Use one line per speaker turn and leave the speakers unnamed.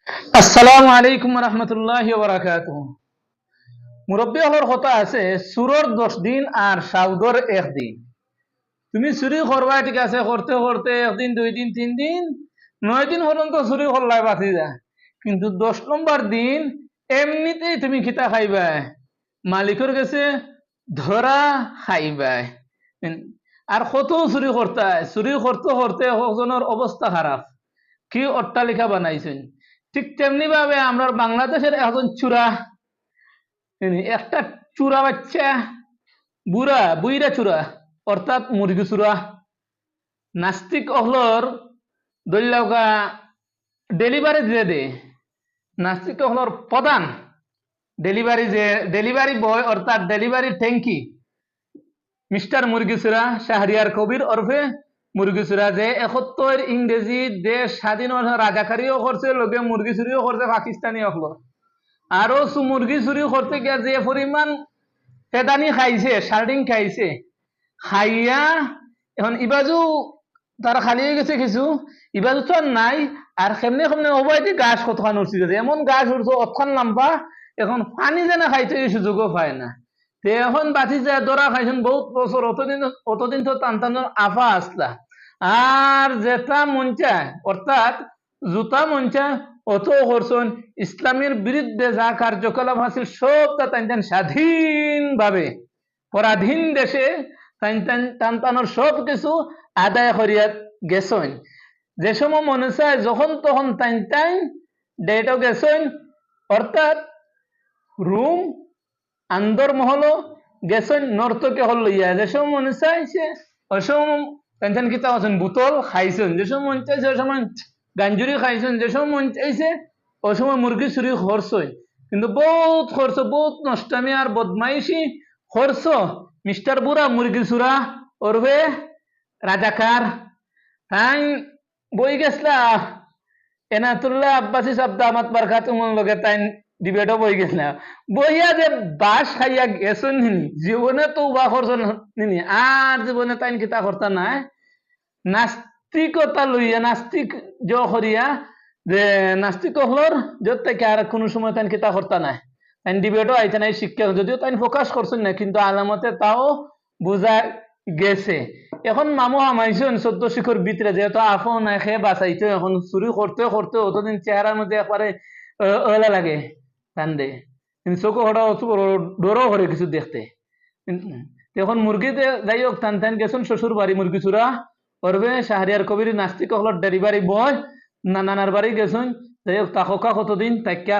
আসসালামু আলাইকুম রহমতুল্লাহি ওয়া বারাকাতুহু। মুরব্বী হলর কথা আছে সুরর 10 দিন আর সাউদর 1 দিন। তুমি চুরি করবা, ঠিক আছে, করতে করতে 1 দিন 2 দিন 3 দিন 9 দিন পর্যন্ত চুরি করলাই বাঁচি যা, কিন্তু 10 নম্বর দিন এমনিতেই তুমি খিতা খাইবা, মালিকের কাছে ধরা খাইবাই। আর কত চুরি করতে চুরি করতে করতে একজনের অবস্থা খারাপ, কি অট্টালিকা বানাইছেন। ঠিক তেমনি ভাবে আমরা বাংলাদেশের একজন চূড়া, একটা চূড়া বাচ্চা, বুইরা চূড়া, অর্থাৎ মুরগি চূড়া, নাস্তিক অহলর দলীয়কা ডেলিভারি দিয়ে দে। নাস্তিক অহলর প্রধান ডেলিভারি বয় অর্থাৎ ডেলিভারি ট্যাঙ্কি মিস্টার মুরগিচুরা শাহরিয়ার কবির ওরফে মুরগিচুরা, যে 71 ইংরেজি দেশ স্বাধীন রাজাকারীও করছে, লোকে মুরগি চুরিও করছে পাকিস্তানি হল। আরো মুরগি চুরি করতে গিয়া যে পরিমাণ ফেদানি খাইছে, সার্ডিং খাইছে, খাইয়া এখন ইবাজু তারা খালি হয়ে গেছে কিছু, ইবাজু তো আর নাই। আর কেমনে কেমনে অবৈধ গাছ কতখান উঠছে গেছে, এমন গাছ উঠছে অতখান লম্বা, এখন পানি যেন খাইতে এই সুযোগও পায় না। এখন বাঁচি যায় ধরা খাইছেন বহুত বছর, অতদিন তো টান আফা আসলা। আর যেটা মঞ্চা অর্থাৎ জুতা মঞ্চা অত করছেন, ইসলামের বিরুদ্ধে যা কার্যকলাপ আছে সব তা স্বাধীন ভাবে পরাধীন দেশে টানটানোর সব কিছু আদায় করিয়া গেছেন। যে সময় মনে চায় যখন তখন টাইন ডেটও গেছেন, অর্থাৎ রুম আন্দর মহল গেছেন নর্তকে হল লইয়া, যে সময় মনে চাইছে ওই সময় টেনশন কিতা আছেন বোতল খাইছেন, যে সময় মন চাইছে ওই সময় গাঞ্জুরি খাইছেন, যে সময় মন চাইছে ওই সময় মুরগি চুরি করছই। কিন্তু বহুত খরচ, বহুত নষ্টামি আর বদমাইশি খরচ মিস্টার বুড়া মুরগি চুরা ওরবে রাজাকার। তাই বই গেছলা এনাতুল্লাহ আব্বাসী শব্দ আমার বারকাতুমুল লগে তাই ডিবেটও বই গেছিলাম, বইয়া যে বাস খাইয়া গেছেন নিনি, জীবনে তো উবা করছেন নিনি, আর জীবনে তাই কিতা করতা নাই। নাস্তিকতা লইয়া নাস্তিক করিয়া যে নাস্তিক হলর যত থেকে আর কোনো সময় তাই কিতা করতা নাই, তাই ডিবেটও আইতে নাই শিক্ষা, যদিও তাই ফোকাস করছেন না, কিন্তু আলামতে তাও বোঝা গেছে। এখন মামু আমাইছেন 14 শিখর ভিতরে, যেহেতু আফও নাই খেয়ে বাঁচাইতে, এখন চুরি করতে করতে অতদিন চেহারার মধ্যে একবারে ওলা লাগে কান্দে, চোখ হঠাৎ ডরও করে কিছু দেখতে। এখন মুরগিতে যাই হোক টান টান গেছেন শ্বশুর বাড়ি মুরগি চূড়া করবে, শাহরিয়ার কবির নাস্তিক হল ডেলিভারি বয় নানার বাড়ি গেছেন, যাই হোক তাকা কতদিন তাকিয়া